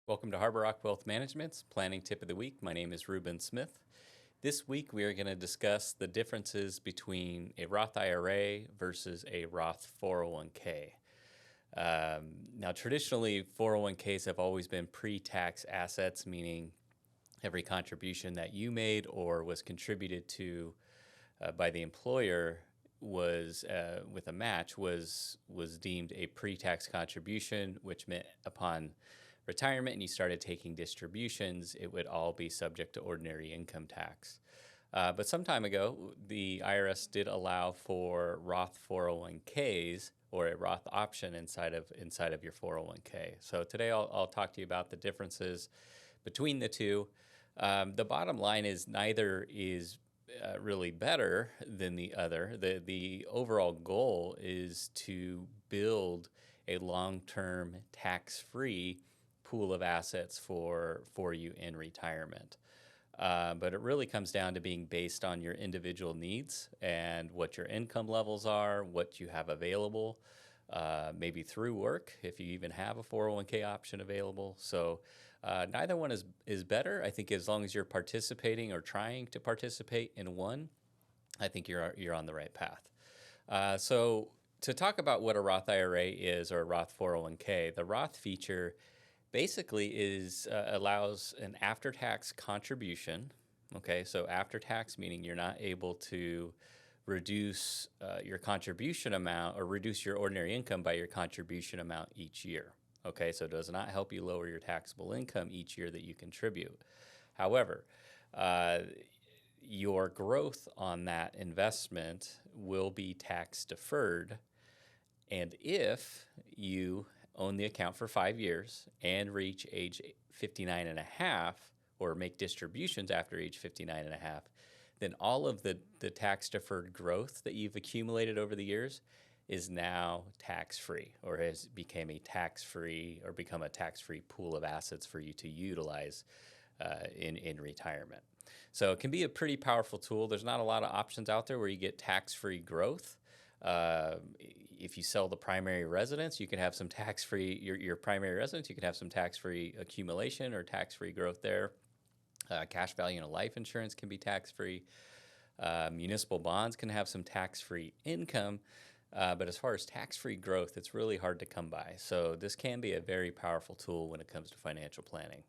Welcome to Harbor Rock Wealth Management's Planning Tip of the Week. My name is Ruben Smith. This week we are going to discuss the differences between a Roth IRA versus a Roth 401k. Now, traditionally, 401ks have always been pre-tax assets, meaning every contribution that you made or was contributed to by the employer was with a match was deemed a pre-tax contribution, which meant upon retirement and you started taking distributions, it would all be subject to ordinary income tax. But some time ago, the IRS did allow for Roth 401ks or a Roth option inside of your 401k. So today I'll talk to you about the differences between the two. The bottom line is neither is really better than the other. The overall goal is to build a long-term tax-free pool of assets for you in retirement. But it really comes down to being based on your individual needs and what your income levels are, what you have available, maybe through work, if you even have a 401k option available. So neither one is better. I think as long as you're participating or trying to participate in one, I think you're on the right path. So to talk about what a Roth IRA is or a Roth 401k, the Roth feature basically allows an after-tax contribution. Okay, so after-tax meaning you're not able to reduce your contribution amount or reduce your ordinary income by your contribution amount each year. Okay, so it does not help you lower your taxable income each year that you contribute. However, your growth on that investment will be tax deferred, and if you own the account for 5 years and reach age 59 and a half or make distributions after age 59 and a half, then all of the tax deferred growth that you've accumulated over the years is now tax-free or has become a tax-free pool of assets for you to utilize in retirement. So it can be a pretty powerful tool. There's not a lot of options out there where you get tax-free growth. If you sell the primary residence, you can have some tax-free, your primary residence, you can have some tax-free accumulation or tax-free growth there. Cash value in a life insurance can be tax-free. Municipal bonds can have some tax-free income. But as far as tax-free growth, it's really hard to come by. So this can be a very powerful tool when it comes to financial planning.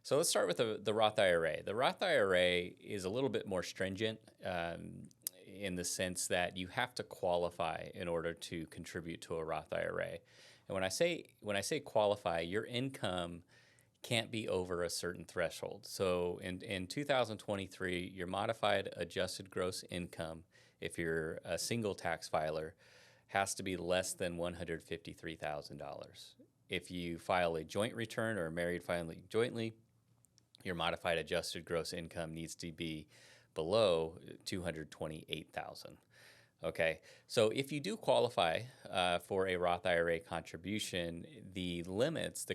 So let's start with the Roth IRA. The Roth IRA is a little bit more stringent in the sense that you have to qualify in order to contribute to a Roth IRA. And when I say qualify, your income can't be over a certain threshold. So in 2023, your modified adjusted gross income, if you're a single tax filer, has to be less than $153,000. If you file a joint return or a married filing jointly, your modified adjusted gross income needs to be below $228,000. Okay, so if you do qualify for a Roth IRA contribution, the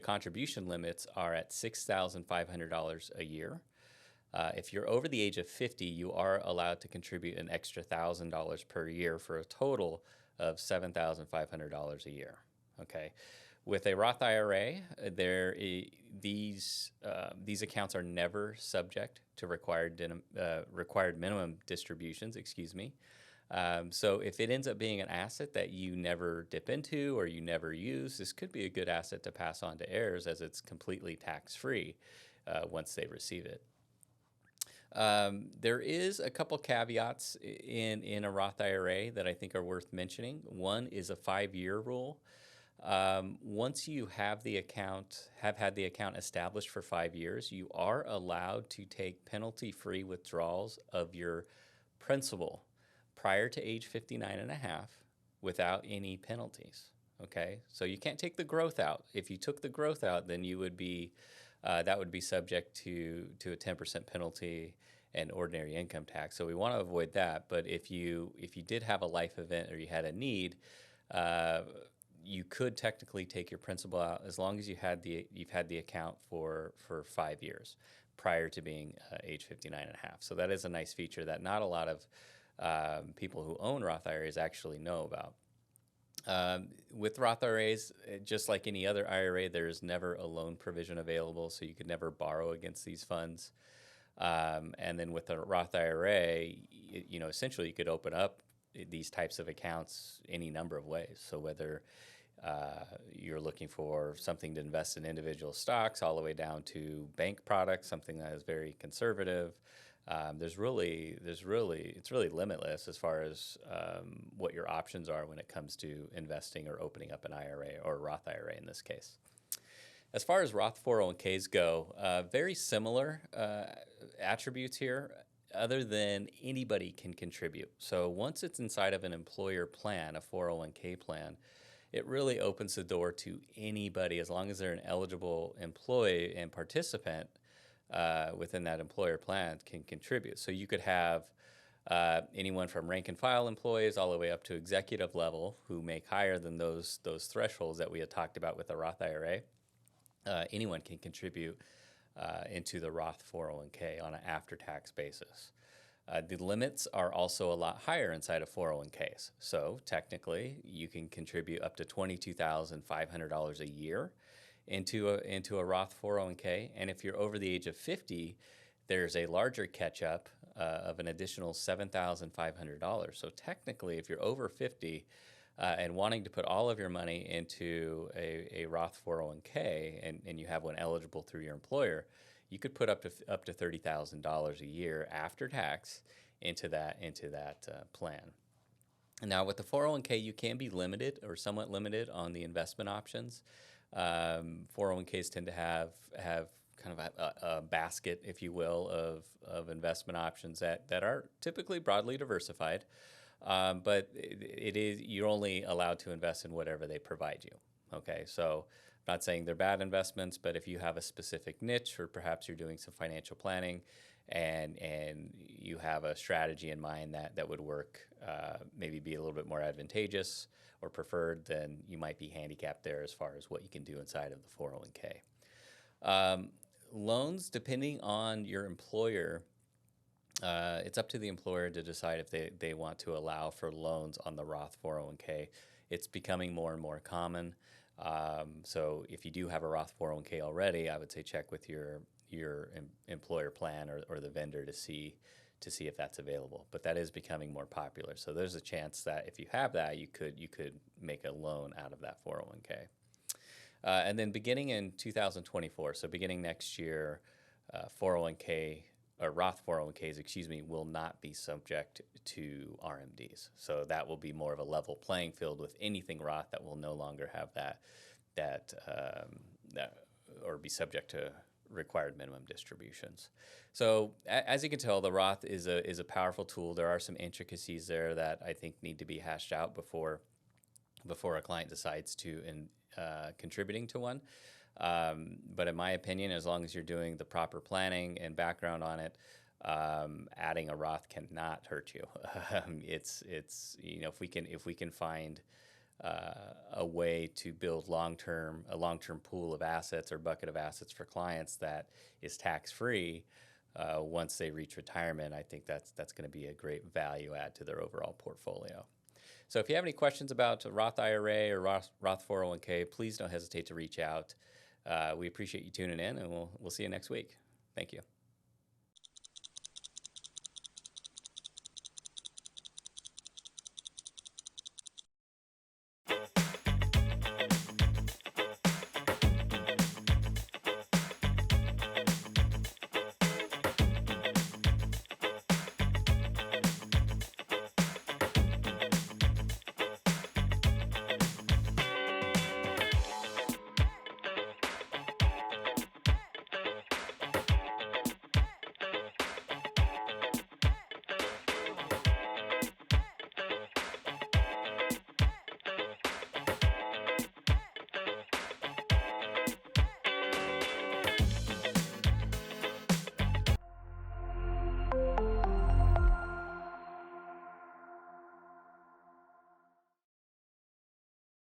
contribution limits are at $6,500 a year. If you're over the age of 50, you are allowed to contribute an extra $1,000 per year for a total of $7,500 a year. Okay, with a Roth IRA, these accounts are never subject to required minimum distributions. Excuse me. So if it ends up being an asset that you never dip into or you never use, this could be a good asset to pass on to heirs as it's completely tax-free once they receive it. There is a couple caveats in a Roth IRA that I think are worth mentioning. One is a 5-year rule. Once you have had the account established for 5 years, you are allowed to take penalty-free withdrawals of your principal prior to age 59 and a half without any penalties. Okay, so you can't take the growth out. If you took the growth out, then you would be that would be subject to a 10% penalty and ordinary income tax. So we want to avoid that. But if you did have a life event or you had a need, you could technically take your principal out as long as you've had the account for 5 years prior to being age 59 and a half. So that is a nice feature that not a lot of people who own Roth IRAs actually know about. With Roth IRAs, just like any other IRA, there's never a loan provision available, so you could never borrow against these funds. And then with a Roth IRA, essentially you could open up these types of accounts any number of ways. So whether you're looking for something to invest in individual stocks, all the way down to bank products, something that is very conservative. It's really limitless as far as what your options are when it comes to investing or opening up an IRA or a Roth IRA in this case. As far as Roth 401ks go, very similar attributes here, other than anybody can contribute. So once it's inside of an employer plan, a 401k plan, it really opens the door to anybody, as long as they're an eligible employee and participant within that employer plan, can contribute. So you could have anyone from rank and file employees all the way up to executive level who make higher than those thresholds that we had talked about with the Roth IRA. Anyone can contribute into the Roth 401k on an after-tax basis. The limits are also a lot higher inside of 401ks. So technically, you can contribute up to $22,500 a year into a Roth 401k. And if you're over the age of 50, there's a larger catch-up of an additional $7,500. So technically, if you're over 50 and wanting to put all of your money into a Roth 401k and you have one eligible through your employer, you could put up to $30,000 a year after tax into that plan. Now, with the 401k, you can be limited or somewhat limited on the investment options. 401ks tend to have kind of a basket, if you will, of investment options that are typically broadly diversified, but you're only allowed to invest in whatever they provide you. Okay, so I'm not saying they're bad investments, but if you have a specific niche, or perhaps you're doing some financial planning, and you have a strategy in mind that would work, maybe be a little bit more advantageous or preferred, then you might be handicapped there as far as what you can do inside of the 401k. Loans, depending on your employer, it's up to the employer to decide if they want to allow for loans on the Roth 401k. It's becoming more and more common. So if you do have a Roth 401k already, I would say check with your employer plan or the vendor to see if that's available. But that is becoming more popular. So there's a chance that if you have that, you could make a loan out of that 401k. And then beginning in 2024, so beginning next year, 401k or Roth 401ks, will not be subject to RMDs. So that will be more of a level playing field with anything Roth that will no longer have that or be subject to required minimum distributions. So as you can tell, the Roth is a powerful tool. There are some intricacies there that I think need to be hashed out before a client decides to contributing to one. But in my opinion, as long as you're doing the proper planning and background on it, adding a Roth cannot hurt you. It's if we can find a way to build a long-term pool of assets or bucket of assets for clients that is tax-free once they reach retirement, I think that's going to be a great value add to their overall portfolio. So if you have any questions about Roth IRA or Roth 401k, please don't hesitate to reach out. We appreciate you tuning in, and we'll see you next week. Thank you.